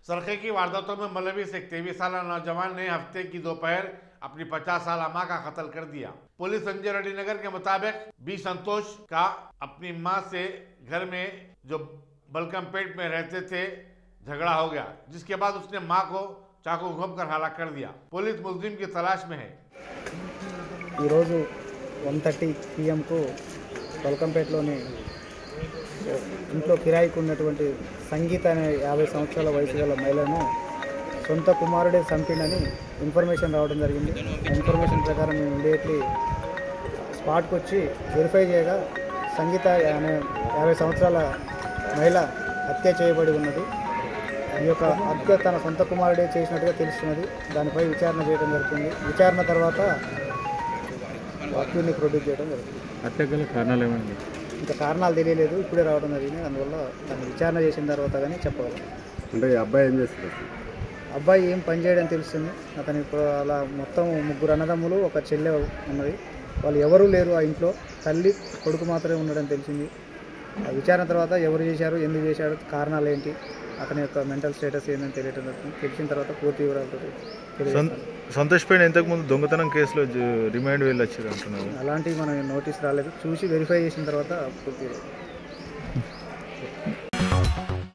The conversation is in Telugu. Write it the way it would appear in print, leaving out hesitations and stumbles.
सरखे की वारदातों में मुलविस एक 23 साल नौजवान ने हफ्ते की दोपहर अपनी 50 साल मां का कत्ल कर दिया। पुलिस संजय रेड्डी नगर के मुताबिक बी संतोष का अपनी मां से घर में जो बलकमपेट में रहते थे झगड़ा हो गया, जिसके बाद उसने मां को चाकू घोंपकर हलाक कर दिया। पुलिस मुलजिम की तलाश में है। 1:30 PM को బల్కంపేటలోని ఇంట్లో కిరాయికి ఉన్నటువంటి సంగీత అనే 50 సంవత్సరాల వయసు గల మహిళను సొంత కుమారుడే చంపిండని ఇన్ఫర్మేషన్ రావడం జరిగింది। ఆ ఇన్ఫర్మేషన్ ప్రకారం మేము ఇమీడియట్లీ స్పాట్కి వచ్చి వెరిఫై చేయగా సంగీత అనే 50 సంవత్సరాల మహిళ హత్య చేయబడి ఉన్నది। ఈ యొక్క హత్య తన సొంత కుమారుడే చేసినట్టుగా తెలుస్తున్నది। దానిపై విచారణ చేయడం జరుగుతుంది। విచారణ తర్వాత వాక్యూని ప్రొడ్యూస్ చేయడం జరుగుతుంది। హత్య గల కారణాలు ఏమండి? ఇంకా కారణాలు తెలియలేదు, ఇప్పుడే రావడం జరిగింది। అందువల్ల దాన్ని విచారణ చేసిన తర్వాత కానీ చెప్పగలం। అంటే అబ్బాయి ఏం చేస్తారు? అబ్బాయి ఏం పని చేయడం తెలుస్తుంది। అతని ఇప్పుడు అలా మొత్తం 3 అన్నదమ్ములు, ఒక చెల్లె ఉన్నది। వాళ్ళు ఎవరూ లేరు ఆ ఇంట్లో, తల్లి కొడుకు మాత్రమే ఉండడం తెలిసింది। ఆ విచారణ తర్వాత ఎవరు చేశారు, ఎందుకు చేశారు, కారణాలు ఏంటి, అతని యొక్క మెంటల్ స్టేటస్ ఏంటని తెలియటం జరుగుతుంది। తెలిసిన తర్వాత పూర్తి వివరాలతో సంతోష్ పైన ఇంతకుముందు దొంగతనం కేసులో రిమైండ్ వెళ్ళొచ్చారు అంటున్నారు। అలాంటివి మనం నోటీస్ రాలేదు, చూసి వెరిఫై చేసిన తర్వాత పూర్తి